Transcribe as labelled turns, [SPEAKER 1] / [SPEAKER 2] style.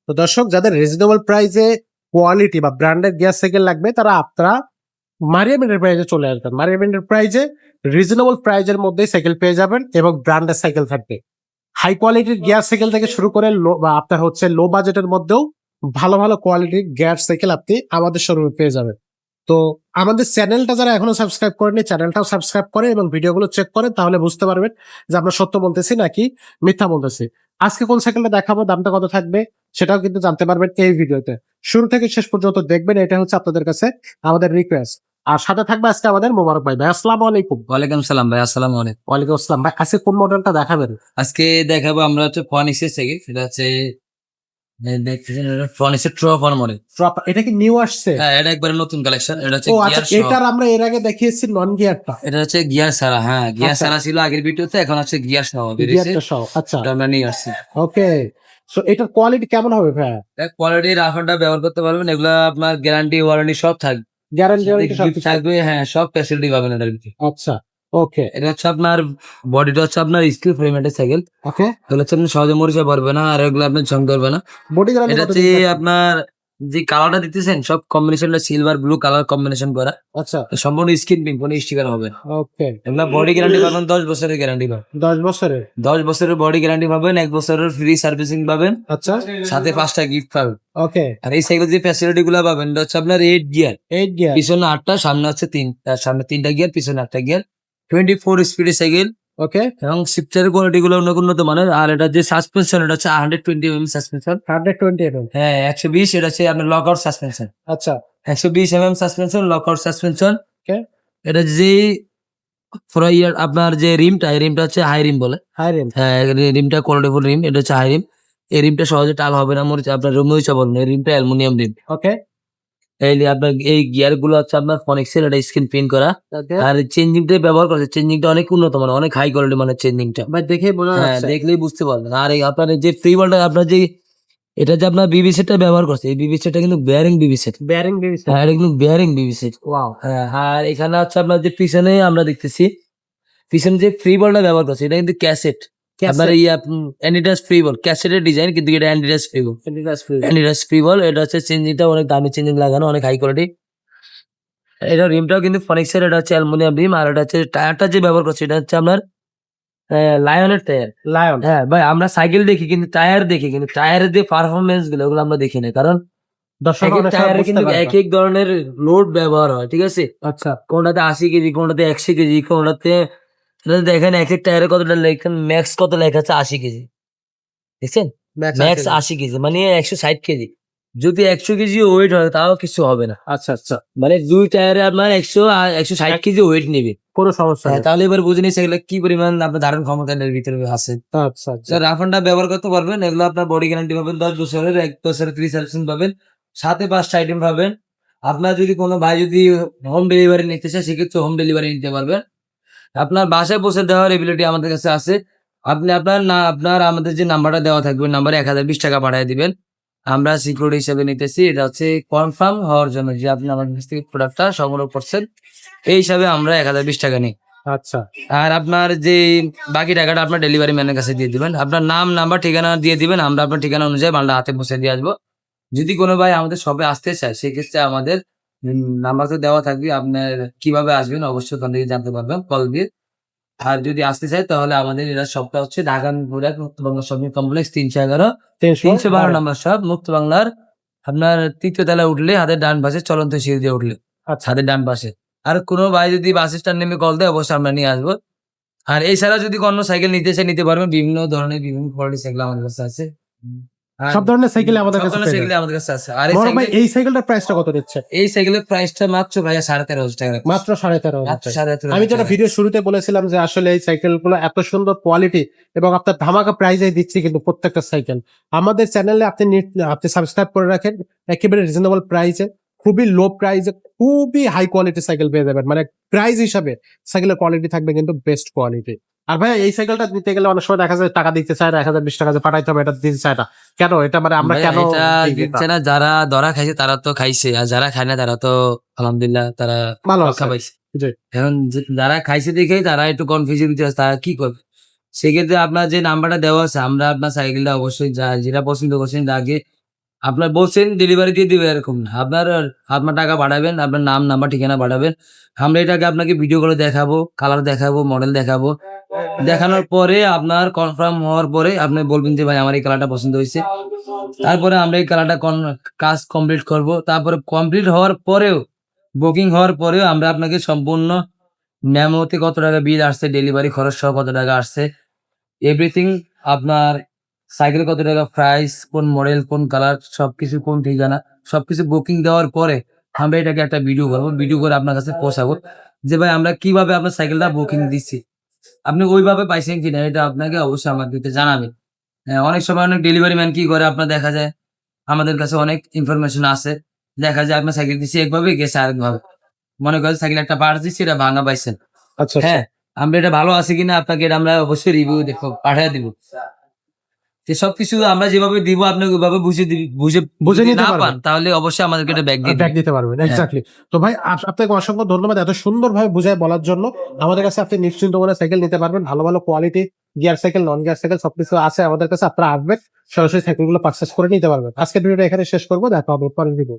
[SPEAKER 1] তো দর্শক, যাদের রিজনেবল প্রাইসে কোয়ালিটি বা ব্র্যান্ডেড গিয়ার সাইকেল লাগবে তারা আপনারা মারিয়াম এন্টারপ্রাইজে চলে আসবেন। মারিয়াম এন্টারপ্রাইজে রিজনেবল প্রাইজের মধ্যে সাইকেল পেয়ে যাবেন এবং ব্র্যান্ডেড সাইকেল থাকবে। হাই কোয়ালিটির গিয়ার সাইকেল থেকে শুরু করে বা আপনার হচ্ছে লো বাজেটের মধ্যেও ভালো ভালো কোয়ালিটির গিয়ার সাইকেল আপনি আমাদের শোরুমে পেয়ে যাবেন। তো আমাদের চ্যানেলটা যারা এখনো সাবস্ক্রাইব করেনি, চ্যানেলটাও সাবস্ক্রাইব করে এবং ভিডিওগুলো চেক করেন, তাহলে বুঝতে পারবেন যে আমরা সত্য বলতেছি নাকি মিথ্যা বলতেছি। আজকে কোন সাইকেলটা দেখাবো, দামটা কত থাকবে, সেটাও কিন্তু জানতে পারবেন এই ভিডিওতে। শুরু থেকে শেষ পর্যন্ত দেখবেন, এটা হচ্ছে আপনাদের কাছে আমাদের রিকোয়েস্ট। আর সাথে থাকবে আজকে আমাদের মোবারক ভাই। ভাই আসসালামু আলাইকুম।
[SPEAKER 2] ওয়ালাইকুম সালাম ভাই, আসসালামু আলাইকুম।
[SPEAKER 1] ওয়ালাইকুম আসসালাম ভাই। আজকে কোন মডেলটা দেখাবেন?
[SPEAKER 2] আজকে দেখাবো আমরা হচ্ছে ফনিক্সের থেকে, সেটা হচ্ছে ফনিক্সের ট্রফার মডেল।
[SPEAKER 1] এটা কি নিউ আসছে?
[SPEAKER 2] হ্যাঁ, এটা একবারে নতুন কালেকশন। এটা হচ্ছে
[SPEAKER 1] ও আচ্ছা,
[SPEAKER 2] গিয়ার সহ।
[SPEAKER 1] এটার আমরা এর আগে দেখিয়েছি নন গিয়ারটা।
[SPEAKER 2] এটা হচ্ছে গিয়ার ছাড়া। হ্যাঁ, গিয়ার
[SPEAKER 1] আচ্ছা।
[SPEAKER 2] ছাড়া ছিল আগের ভিডিওতে, এখন হচ্ছে গিয়ার সহ বেরিয়েছে।
[SPEAKER 1] গিয়ারটা সহ, আচ্ছা
[SPEAKER 2] এটা আমরা নিয়ে আসছি।
[SPEAKER 1] ওকে। সো এটার কোয়ালিটি কেমন হবে ভাই?
[SPEAKER 2] কোয়ালিটি রাফারটা ব্যবহার করতে পারবেন, এগুলা আপনার গ্যারান্টি ওয়ারেন্টি সব থাকবে।
[SPEAKER 1] গ্যারান্টি
[SPEAKER 2] গিফট থাকবে, হ্যাঁ, সব ফ্যাসিলিটি পাবেন এটার ভিতরে।
[SPEAKER 1] আচ্ছা ওকে
[SPEAKER 2] এটা হচ্ছে আপনার বডিটা হচ্ছে আপনার স্টিল ফ্রেমের সাইকেল।
[SPEAKER 1] ওকে।
[SPEAKER 2] এগুলো হচ্ছে আপনি সহজে মরিচা পারবে না, আর এগুলো আপনার ঝং ধরবে না।
[SPEAKER 1] বডি গ্যারান্টি
[SPEAKER 2] এটা
[SPEAKER 1] কত
[SPEAKER 2] হচ্ছে
[SPEAKER 1] দিন থাকবে?
[SPEAKER 2] আপনার যে কালারটা দিতেছেন সব কম্বিনেশনটা সিলভার ব্লু কালার কম্বিনেশন করা,
[SPEAKER 1] আচ্ছা
[SPEAKER 2] তো সম্পূর্ণ স্ক্রিন প্রিন্ট, কোনো স্টিকার হবে না।
[SPEAKER 1] ওকে।
[SPEAKER 2] এগুলা বডি গ্যারান্টি পাবেন 10 বছরের গ্যারান্টি পাবেন।
[SPEAKER 1] 10 বছরের?
[SPEAKER 2] 10 বছরের বডি গ্যারান্টি পাবেন, 1 বছরের ফ্রি সার্ভিসিং পাবেন,
[SPEAKER 1] আচ্ছা
[SPEAKER 2] সাথে 5টা গিফট পাবেন।
[SPEAKER 1] ওকে।
[SPEAKER 2] আর এই সাইকেল যে ফ্যাসিলিটি গুলো পাবেন, এটা হচ্ছে আপনার 8 গিয়ার,
[SPEAKER 1] 8 গিয়ার।
[SPEAKER 2] পিছনে 8টা, সামনে হচ্ছে 3, সামনে 3টা গিয়ার, পিছনে 8টা গিয়ার, 24 স্পিডের সাইকেল।
[SPEAKER 1] ওকে।
[SPEAKER 2] এবং শিফটারের কোয়ালিটি গুলো অনেক উন্নত মানের। আর এটা যে সাসপেনশন, এটা হচ্ছে 120 সাসপেনশন।
[SPEAKER 1] 120 mm।
[SPEAKER 2] হ্যাঁ, 120, এটা হচ্ছে আপনার লক আউট সাসপেনশন।
[SPEAKER 1] আচ্ছা
[SPEAKER 2] 120 সাসপেনশন, লক আউট সাসপেনশন।
[SPEAKER 1] ওকে।
[SPEAKER 2] এটা যে ফ্রয়ার আপনার যে রিমটা, এই রিমটা হচ্ছে হাই রিম বলে।
[SPEAKER 1] High range.
[SPEAKER 2] হ্যাঁ, রিমটা কোয়ালিটিফুল রিম, এটা হচ্ছে হাই রিম। এই রিমটা সহজে টাল হবে না, মরিচা আপনার মরিচা বলবেন। এই রিমটা অ্যালুমিনিয়াম রিম।
[SPEAKER 1] ওকে
[SPEAKER 2] এই যে আপনার এই গিয়ার গুলো হচ্ছে আপনার ফনিক্সের, এটা স্ক্রিন প্রিন্ট করা।
[SPEAKER 1] ওকে।
[SPEAKER 2] আর চেঞ্জিংটা ব্যবহার করছে, চেঞ্জিংটা অনেক উন্নত মানের, অনেক হাই কোয়ালিটি মানের চেঞ্জিংটা।
[SPEAKER 1] ভাই দেখে বোঝা
[SPEAKER 2] হ্যাঁ,
[SPEAKER 1] যাচ্ছে।
[SPEAKER 2] দেখলেই বুঝতে পারবেন। আর এই আপনার যে ফ্রি বলটা, আপনার যে এটা যে আপনার বিবি সেটটা ব্যবহার করছে, এই বিবি সেটটা কিন্তু বেয়ারিং বিবি সেট।
[SPEAKER 1] বেয়ারিং দিয়েছে।
[SPEAKER 2] হ্যাঁ, এটা কিন্তু বেয়ারিং বিবি সেট।
[SPEAKER 1] ওয়াও।
[SPEAKER 2] হ্যাঁ, আর এখানে হচ্ছে আপনার যে পিছনে আমরা দেখতেছি, পিছনে যে ফ্রি বলটা ব্যবহার করছে, এটা কিন্তু ক্যাসেট। আপনার এই অ্যান্ডিডাস ফ্রি বল, ক্যাসেটের ডিজাইন, কিন্তু এটা অ্যান্ডিডাস ফ্রি বল। অ্যান্ডিডাস ফ্রি বল, এটা হচ্ছে চেঞ্জিংটা অনেক দামি চেঞ্জিং লাগানো, অনেক হাই কোয়ালিটি। এটা রিমটাও কিন্তু ফনিক্সের, এটা হচ্ছে অ্যালুমিনিয়াম রিম। আর এটা হচ্ছে টায়ারটা যে ব্যবহার করছে, এটা হচ্ছে আপনার লায়নের টায়ার।
[SPEAKER 1] লায়ন।
[SPEAKER 2] হ্যাঁ ভাই, আমরা সাইকেল দেখি কিন্তু টায়ার দেখি, কিন্তু টায়ারের যে পারফরমেন্স গুলো ওগুলো আমরা দেখি না, কারণ
[SPEAKER 1] দর্শক
[SPEAKER 2] এক এক
[SPEAKER 1] অনেক সময়
[SPEAKER 2] টায়ারে
[SPEAKER 1] বুঝতে
[SPEAKER 2] কিন্তু
[SPEAKER 1] পারবে
[SPEAKER 2] এক
[SPEAKER 1] না।
[SPEAKER 2] এক ধরনের লোড ব্যবহার হয়, ঠিক আছে।
[SPEAKER 1] আচ্ছা
[SPEAKER 2] কোনটাতে 80 কেজি, কোনটাতে 100 কেজি, কোনটাতে এটা দেখেন এক এক টায়ারে কতটা লেখেন, ম্যাক্স কত লেখা আছে 80 কেজি, দেখছেন? ম্যাক্স 80 কেজি মানে 160 কেজি। যদি 100 কেজি ওয়েট হয় তাও কিছু হবে না।
[SPEAKER 1] আচ্ছা আচ্ছা,
[SPEAKER 2] মানে দুই টায়ারে আপনার 100 আর 160 কেজি ওয়েট নেবে।
[SPEAKER 1] কোনো সমস্যা
[SPEAKER 2] হ্যাঁ,
[SPEAKER 1] নেই।
[SPEAKER 2] তাহলে এবার বুঝে নিচ্ছে এগুলো কি পরিমাণ আপনার ধারণ ক্ষমতা এর ভিতরে আছে।
[SPEAKER 1] আচ্ছা আচ্ছা
[SPEAKER 2] রাফানটা ব্যবহার করতে পারবেন। এগুলো আপনার বডি গ্যারান্টি পাবেন 10 বছরের, 1 বছরের ফ্রি সার্ভিসিং পাবেন, সাথে 5টা আইটেম পাবেন। আপনার যদি কোনো ভাই যদি হোম ডেলিভারি নিতে চায়, সেক্ষেত্রে হোম ডেলিভারি নিতে পারবেন। আপনার বাসায় পৌঁছে দেওয়ার এবিলিটি আমাদের কাছে আছে। আপনি আপনার আমাদের যে নাম্বারটা দেওয়া থাকবে, নাম্বারে 1020 টাকা পাঠিয়ে দিবেন। আমরা সিকিউরিটি হিসেবে নিতেছি। এটা হচ্ছে কনফার্ম হওয়ার জন্য যে আপনি আমাদের কাছ থেকে প্রোডাক্টটা সংগ্রহ করছেন, এই হিসাবে আমরা 1020 টাকা নিই।
[SPEAKER 1] আচ্ছা
[SPEAKER 2] আর আপনার যে বাকি টাকাটা আপনার ডেলিভারি ম্যানের কাছে দিয়ে দিবেন। আপনার নাম, নাম্বার, ঠিকানা দিয়ে দিবেন, আমরা আপনার ঠিকানা অনুযায়ী মালটা হাতে পৌঁছে দিয়ে আসবো। যদি কোনো ভাই আমাদের শপে আসতে চায়, সেক্ষেত্রে আমাদের নাম্বার তো দেওয়া থাকবে। আপনার কিভাবে আসবেন অবশ্যই ওখান থেকে জানতে পারবেন কল দিয়ে। আর যদি আসতে চায় তাহলে আমাদের এরা শপটা হচ্ছে ঢাকা মুক্ত বাংলা শপিং কমপ্লেক্স 311 312 নম্বর শপ, মুক্ত বাংলার আপনার 3য় তলায় উঠলে হাতের ডান পাশে চলন্ত সিঁড়ি দিয়ে উঠলে
[SPEAKER 1] আচ্ছা
[SPEAKER 2] হাতের ডান পাশে। আর কোনো ভাই যদি বাস স্ট্যান্ড নেমে কল দেয়, অবশ্যই আমরা নিয়ে আসবো। আর এছাড়া যদি কোনো সাইকেল নিতে চাই, নিতে পারবেন। বিভিন্ন ধরনের বিভিন্ন কোয়ালিটি সাইকেল আমাদের কাছে আছে। আর
[SPEAKER 1] সব ধরনের সাইকেল আমাদের
[SPEAKER 2] সব
[SPEAKER 1] কাছে
[SPEAKER 2] ধরনের
[SPEAKER 1] পেয়ে
[SPEAKER 2] সাইকেল
[SPEAKER 1] যাবেন।
[SPEAKER 2] আমাদের কাছে আছে। আর
[SPEAKER 1] বড় ভাই, এই সাইকেলটার প্রাইসটা কত দিচ্ছে?
[SPEAKER 2] এই সাইকেলের প্রাইসটা মাত্র ভাইয়া 13,500 টাকা।
[SPEAKER 1] মাত্র 13,500
[SPEAKER 2] মাত্র
[SPEAKER 1] টাকা।
[SPEAKER 2] 13,500
[SPEAKER 1] আমি যেটা
[SPEAKER 2] টাকা।
[SPEAKER 1] ভিডিও শুরুতে বলেছিলাম যে আসলে এই সাইকেলগুলো এত সুন্দর কোয়ালিটি এবং আপনার ধামাকা প্রাইসে দিচ্ছি কিন্তু প্রত্যেকটা সাইকেল। আমাদের চ্যানেলে আপনি সাবস্ক্রাইব করে রাখেন, একেবারে রিজনেবল প্রাইসে, খুবই লো প্রাইসে খুবই হাই কোয়ালিটি সাইকেল পেয়ে যাবেন। মানে প্রাইস হিসাবে সাইকেলের কোয়ালিটি থাকবে কিন্তু বেস্ট কোয়ালিটি। আর ভাই এই সাইকেলটা নিতে গেলে অনেক সময় দেখা যায় টাকা দিতে চায় না, 1020 টাকা যে পাঠাইতে হবে এটা দিতে চায় না কেন? এটা মানে আমরা
[SPEAKER 2] ভাইয়া
[SPEAKER 1] কেন
[SPEAKER 2] এটা
[SPEAKER 1] দিই এটা?
[SPEAKER 2] দিচ্ছে না, যারা ধরা খাইছে তারা তো খাইছে, আর যারা খায় না তারা তো আলহামদুলিল্লাহ তারা
[SPEAKER 1] ভালো
[SPEAKER 2] রক্ষা
[SPEAKER 1] আছে।
[SPEAKER 2] পাইছে।
[SPEAKER 1] জি
[SPEAKER 2] এখন যারা খাইছে দেখেই তারা একটু কনফিউজের ভিতরে আছে, তারা কি করবে। সেক্ষেত্রে আপনার যে নাম্বারটা দেওয়া আছে, আমরা আপনার সাইকেলটা অবশ্যই যেটা পছন্দ করছেন আগে আপনার বলছেন ডেলিভারি দিয়ে দিবে এরকম না। আপনার টাকা বাড়াবেন, আপনার নাম, নাম্বার, ঠিকানা বাড়াবেন। আমরা এটাকে আপনাকে ভিডিও করে দেখাবো, কালার দেখাবো, মডেল দেখাবো। দেখানোর পরে আপনার কনফার্ম হওয়ার পরে আপনি বলবেন যে ভাই আমার এই কালারটা পছন্দ হইছে। তারপরে আমরা এই কালারটা কাজ কমপ্লিট করব। তারপরে কমপ্লিট হওয়ার পরেও, বুকিং হওয়ার পরেও আমরা আপনাকে সম্পূর্ণ মেমোতে কত টাকা বিল আসছে, ডেলিভারি খরচ সহ কত টাকা আসছে, এভরিথিং, আপনার সাইকেল কত টাকা প্রাইস, কোন মডেল, কোন কালার, সবকিছু, কোন ঠিকানা, সবকিছু বুকিং দেওয়ার পরে আমরা এটাকে একটা ভিডিও করবো। ভিডিও করে আপনার কাছে পৌঁছাবো যে ভাই আমরা কিভাবে আপনার সাইকেলটা বুকিং দিচ্ছি, আপনি ওইভাবে পাইছেন কিনা, এটা আপনাকে অবশ্যই আমাদেরকে জানাবেন। অনেক সময় অনেক ডেলিভারি ম্যান কি করে, আপনার দেখা যায় আমাদের কাছে অনেক ইনফরমেশন আছে, দেখা যায় আপনার সাইকেল দিচ্ছি একভাবে, গেছে আরেকভাবে। মনে করেন সাইকেল একটা পার্টস দিচ্ছি, এটা ভাঙা পাইছেন।
[SPEAKER 1] আচ্ছা, আচ্ছা।
[SPEAKER 2] হ্যাঁ, আমরা এটা ভালো আছে কিনা আপনাকে এটা আমরা অবশ্যই রিভিউ দেখো পাঠিয়ে দিব। যে সবকিছু আমরা যেভাবে দিব আপনাকে ওইভাবে বুঝে
[SPEAKER 1] বুঝে
[SPEAKER 2] যদি
[SPEAKER 1] নিতে
[SPEAKER 2] না
[SPEAKER 1] পারবেন।
[SPEAKER 2] পান তাহলে অবশ্যই আমাদেরকে এটা ব্যাক দিয়ে
[SPEAKER 1] ব্যাক
[SPEAKER 2] দিবেন।
[SPEAKER 1] দিতে পারবেন,
[SPEAKER 2] হ্যাঁ।
[SPEAKER 1] এক্স্যাক্টলি। তো ভাই আপনাকে অসংখ্য ধন্যবাদ এত সুন্দরভাবে বুঝায় বলার জন্য। আমাদের কাছে আপনি নিশ্চিন্ত মনে সাইকেল নিতে পারবেন, ভালো ভালো quality gear cycle, non gear cycle সবকিছু আছে আমাদের কাছে। আপনারা আসবেন, সরাসরি সাইকেলগুলো পারচেস করে নিতে পারবেন। আজকের ভিডিওটা এখানে শেষ করবো, দেখা হবে পরের ভিডিও।